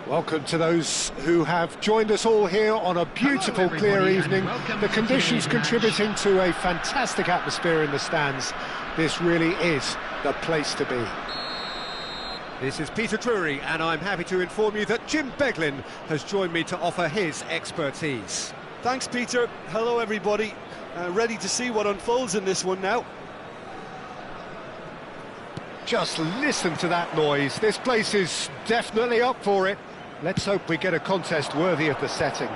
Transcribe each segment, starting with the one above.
Welcome to those who have joined us all here on a beautiful, clear evening. The conditions contributing to a fantastic atmosphere in the stands. This really is the place to be. This is Peter Drury, and I'm happy to inform you that Jim Beglin has joined me to offer his expertise. Thanks, Peter. Hello, everybody. Ready to see what unfolds in this one now. Just listen to that noise. This place is definitely up for it. Let's hope we get a contest worthy of the setting.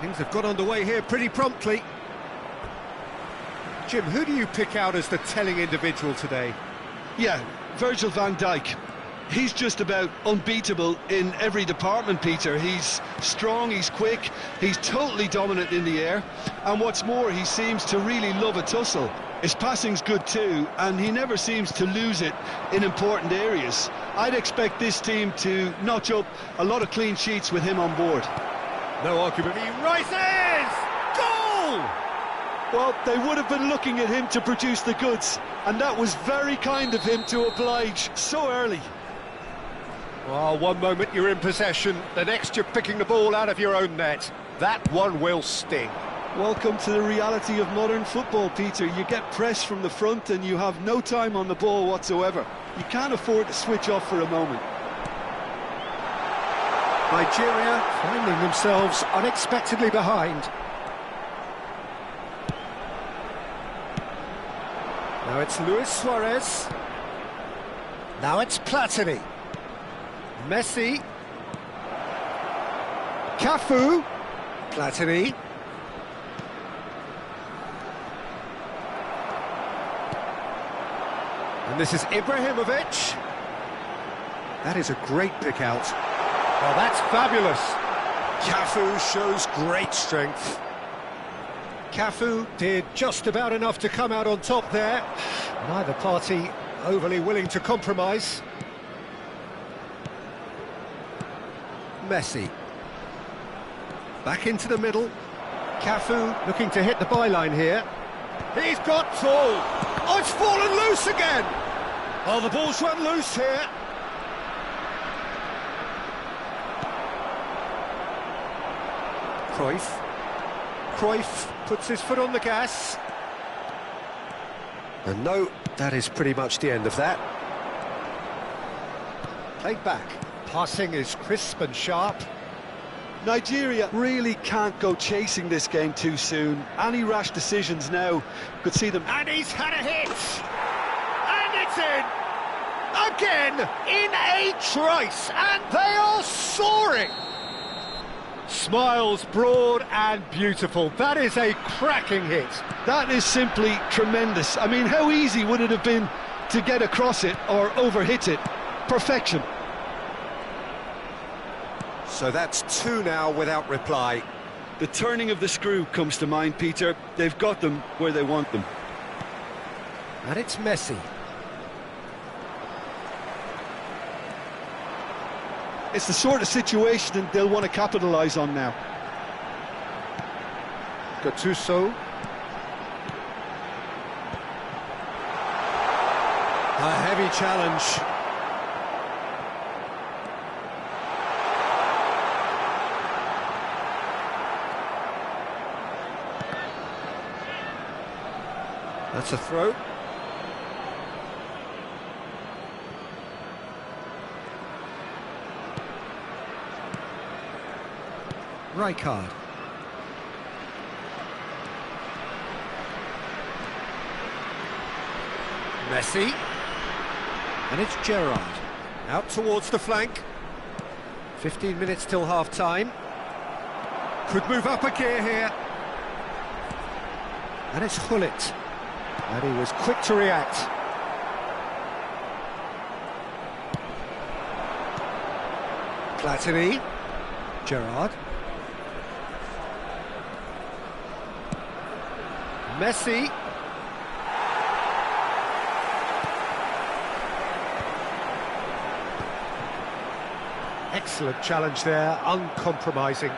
Things have got underway here pretty promptly. Jim, who do you pick out as the telling individual today? Yeah, Virgil van Dijk. He's just about unbeatable in every department, Peter. He's strong, he's quick, he's totally dominant in the air, and what's more, he seems to really love a tussle. His passing's good too, and he never seems to lose it in important areas. I'd expect this team to notch up a lot of clean sheets with him on board. No argument. He rises! Goal! Well, they would have been looking at him to produce the goods, and that was very kind of him to oblige so early. Well, one moment you're in possession, the next you're picking the ball out of your own net. That one will sting. Welcome to the reality of modern football, Peter. You get pressed from the front and you have no time on the ball whatsoever. You can't afford to switch off for a moment. Nigeria finding themselves unexpectedly behind. Now it's Luis Suarez. Now it's Platini. Messi. Cafu. Platini. And this is Ibrahimovic. That is a great pick out. Oh, that's fabulous. Cafu shows great strength. Cafu did just about enough to come out on top there. Neither party overly willing to compromise. Messi. Back into the middle. Cafu looking to hit the byline here. He's got full. Oh, it's fallen loose again. Oh, the ball's run loose here. Cruyff puts his foot on the gas. And no, that is pretty much the end of that. Played back. Passing is crisp and sharp. Nigeria really can't go chasing this game too soon. Any rash decisions now could see them... And he's had a hit! And it's in! Again, in a trice, and they are soaring! Smiles broad and beautiful. That is a cracking hit. That is simply tremendous. I mean, how easy would it have been to get across it or overhit it? Perfection. So that's two now without reply. The turning of the screw comes to mind, Peter. They've got them where they want them. And it's Messi. It's the sort of situation that they'll want to capitalise on now. Gattuso. A heavy challenge. That's a throw. Rijkaard. Messi. And it's Gerrard. Out towards the flank. 15 minutes till half-time. Could move up a gear here. And it's Gullit. And he was quick to react. Platini. Gerrard. Messi. Excellent challenge there, uncompromising.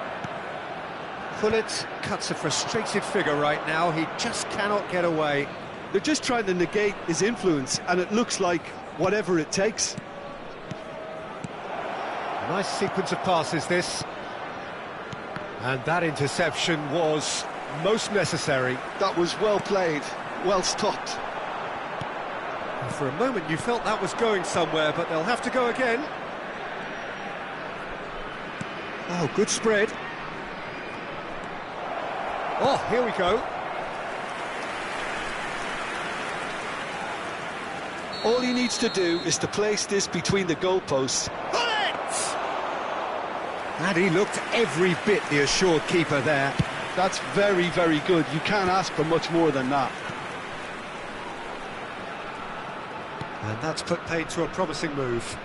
Gullit cuts a frustrated figure right now, he just cannot get away. They're just trying to negate his influence, and it looks like whatever it takes. A nice sequence of passes, this. And that interception was most necessary. That was well played, well stopped. And for a moment you felt that was going somewhere, but they'll have to go again. Oh, good spread. Oh, here we go. All he needs to do is to place this between the goalposts. Bullet! And he looked every bit the assured keeper there. That's very, very good. You can't ask for much more than that. And that's put paid to a promising move.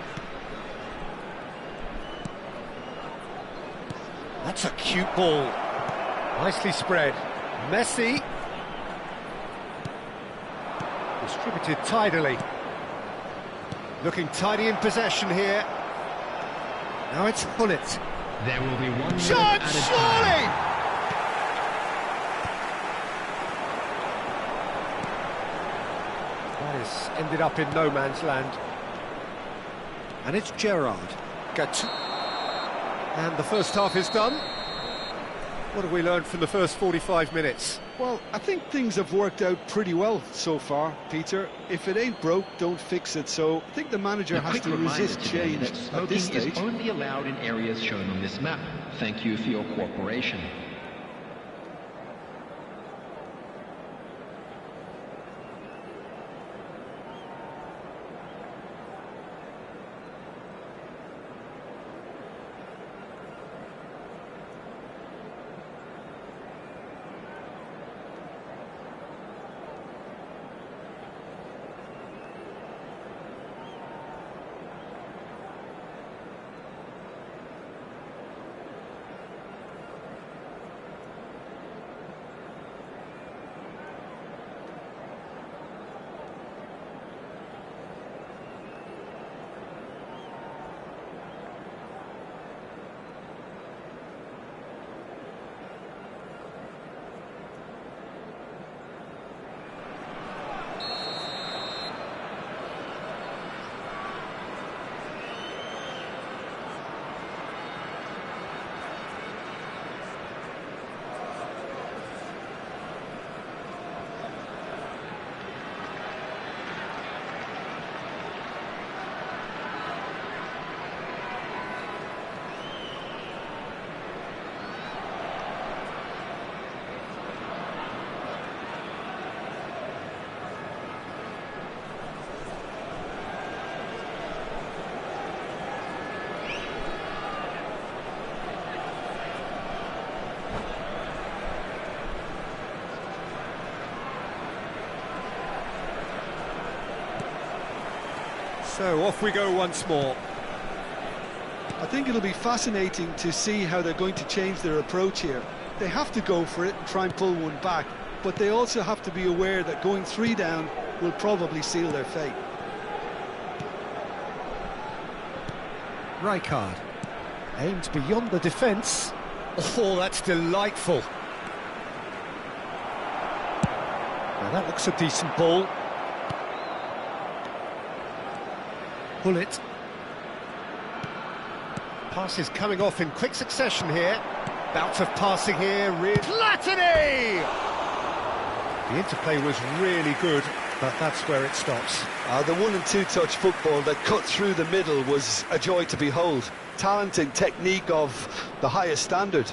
That's a cute ball. Nicely spread. Messi. Distributed tidily. Looking tidy in possession here. Now it's Gullit. There will be one Shot, surely! That has ended up in no man's land. And it's Gerrard. And the first half is done. What have we learned from the first 45 minutes? Well, I think things have worked out pretty well so far, Peter. If it ain't broke, don't fix it. So I think the manager has to resist change at this stage. Smoking is only allowed in areas shown on this map. Thank you for your cooperation. So off we go once more. I think it'll be fascinating to see how they're going to change their approach here. They have to go for it and try and pull one back, but they also have to be aware that going 3 down will probably seal their fate. Rijkaard. Aimed beyond the defence. Oh, that's delightful. Now that looks a decent ball. Pull it. Pass is coming off in quick succession here. Bout of passing here, Platini! The interplay was really good, but that's where it stops. The 1- and 2-touch football that cut through the middle was a joy to behold. Talent and technique of the highest standard.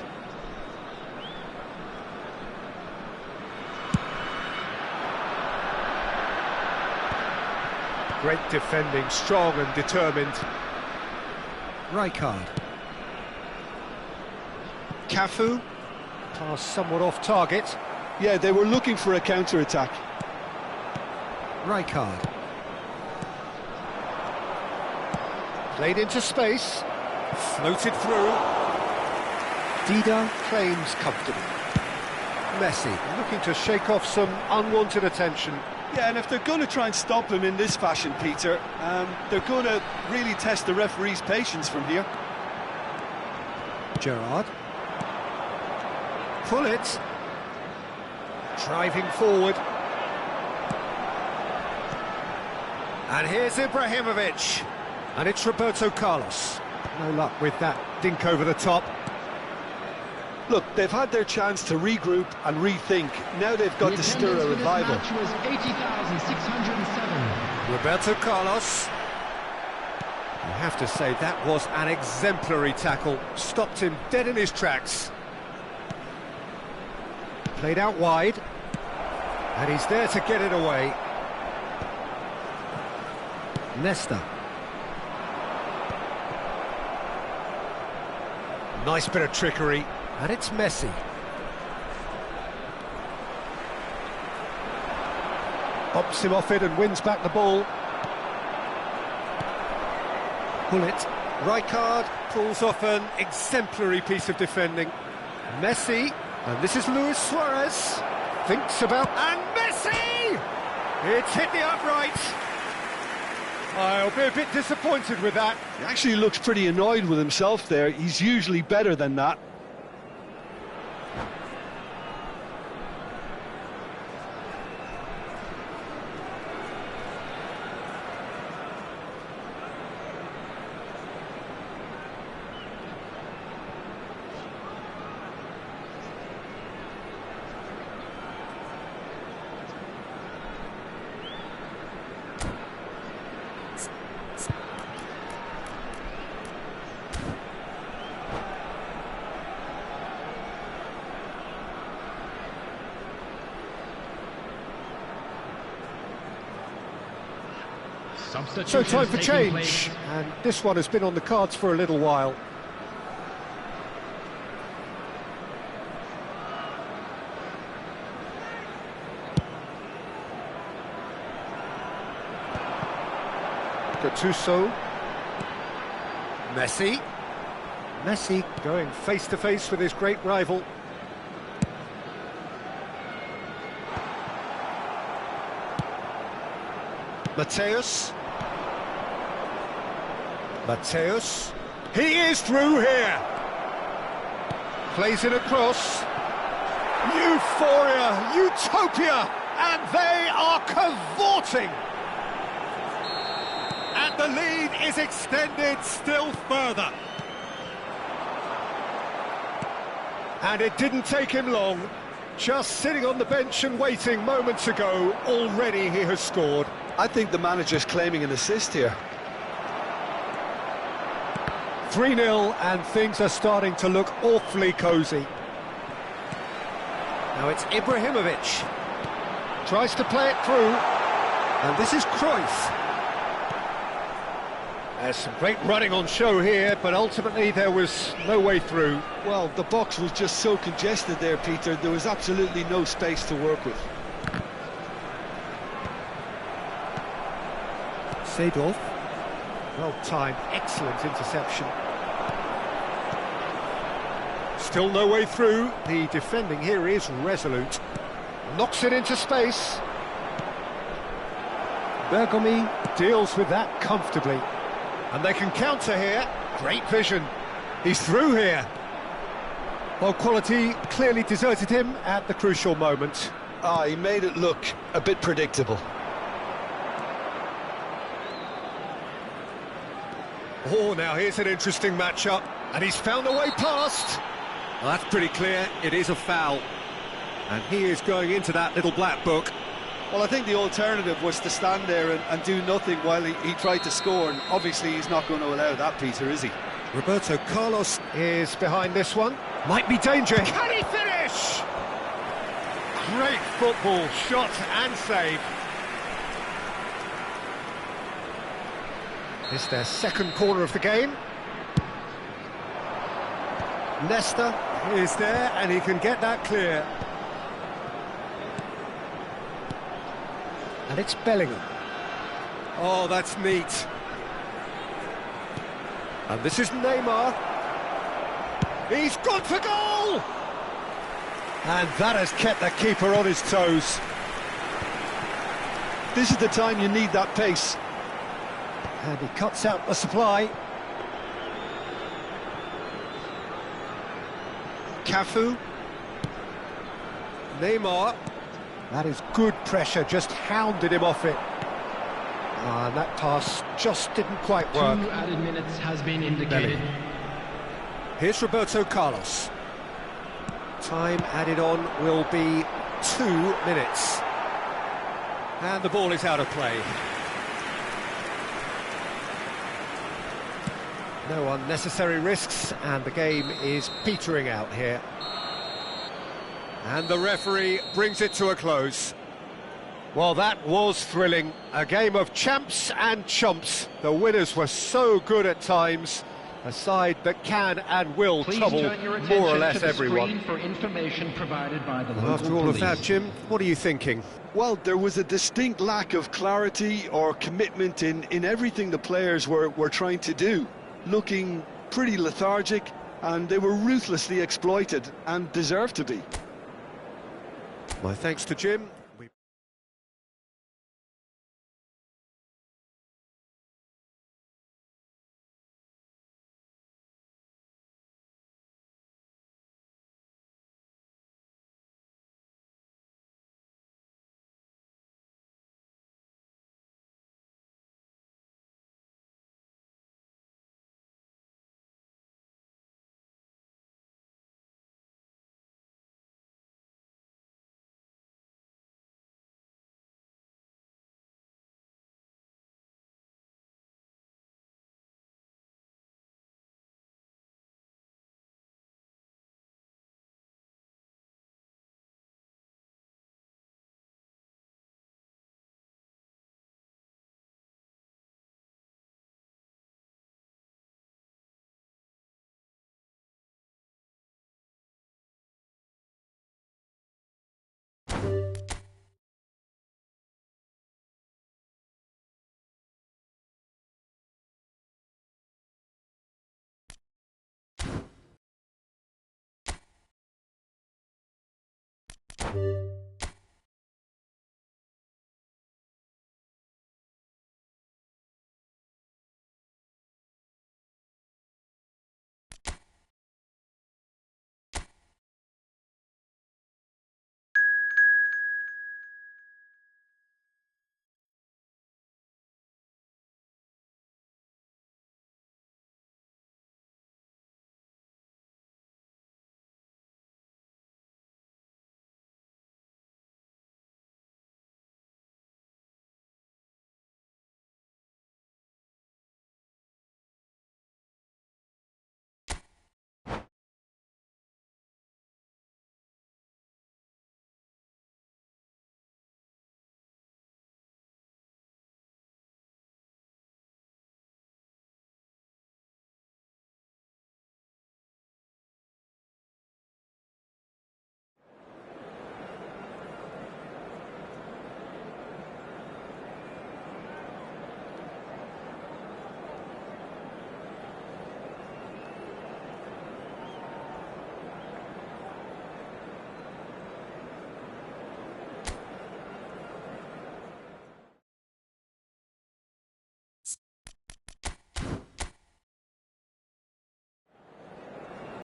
Great defending, strong and determined. Rijkaard. Cafu. Pass somewhat off target. Yeah, they were looking for a counter-attack. Rijkaard. Played into space. Floated through. Dida claims comfortably. Messi looking to shake off some unwanted attention. Yeah, and if they're going to try and stop him in this fashion, Peter, they're going to really test the referee's patience from here. Gerrard. Pull it. Driving forward. And here's Ibrahimovic. And it's Roberto Carlos. No luck with that dink over the top. Look, they've had their chance to regroup and rethink. Now they've got to stir a revival. Match was 80,607. Roberto Carlos. You have to say that was an exemplary tackle. Stopped him dead in his tracks. Played out wide. And he's there to get it away. Nesta. Nice bit of trickery. And it's Messi. Bumps him off it and wins back the ball. Pull it. Rijkaard pulls off an exemplary piece of defending. Messi. And this is Luis Suarez. Thinks about... And Messi! It's hit the upright. I'll be a bit disappointed with that. He actually looks pretty annoyed with himself there. He's usually better than that. So time for change, and this one has been on the cards for a little while. Gattuso. Messi. Messi going face to face with his great rival. Mateus. Mateus. He is through here. Plays it across. Euphoria, utopia, and they are cavorting. And the lead is extended still further. And it didn't take him long. Just sitting on the bench and waiting moments ago, already he has scored. I think the manager's claiming an assist here. 3-0, and things are starting to look awfully cosy. Now it's Ibrahimovic. Tries to play it through. And this is Cruyff. There's some great running on show here, but ultimately there was no way through. Well, the box was just so congested there, Peter. There was absolutely no space to work with. Seedorf. Well-timed, excellent interception. Still no way through. The defending here is resolute. Knocks it into space. Bergomi deals with that comfortably. And they can counter here. Great vision. He's through here. Well, quality clearly deserted him at the crucial moment. Ah, he made it look a bit predictable. Oh, now here's an interesting matchup, and he's found a way past. Well, that's pretty clear, it is a foul. And he is going into that little black book. Well, I think the alternative was to stand there and do nothing while he tried to score, and obviously he's not going to allow that, Peter, is he? Roberto Carlos is behind this one. Might be danger. Can he finish? Great football, shot and save. It's their second corner of the game. Nesta is there, and he can get that clear. And it's Bellingham. Oh, that's neat. And this is Neymar. He's gone for goal! And that has kept the keeper on his toes. This is the time you need that pace. And he cuts out the supply. Cafu. Neymar. That is good pressure, just hounded him off it. And that pass just didn't quite work. 2 added minutes has been indicated. Here's Roberto Carlos. Time added on will be 2 minutes. And the ball is out of play. No unnecessary risks, and the game is petering out here. And the referee brings it to a close. Well, that was thrilling. A game of champs and chumps. The winners were so good at times. A side that can and will Please trouble turn your more or attention less to the everyone. screen for information provided by the And local after all police. of that, Jim, what are you thinking? Well, there was a distinct lack of clarity or commitment in everything the players were trying to do. Looking pretty lethargic, and they were ruthlessly exploited, and deserved to be. My thanks to Jim.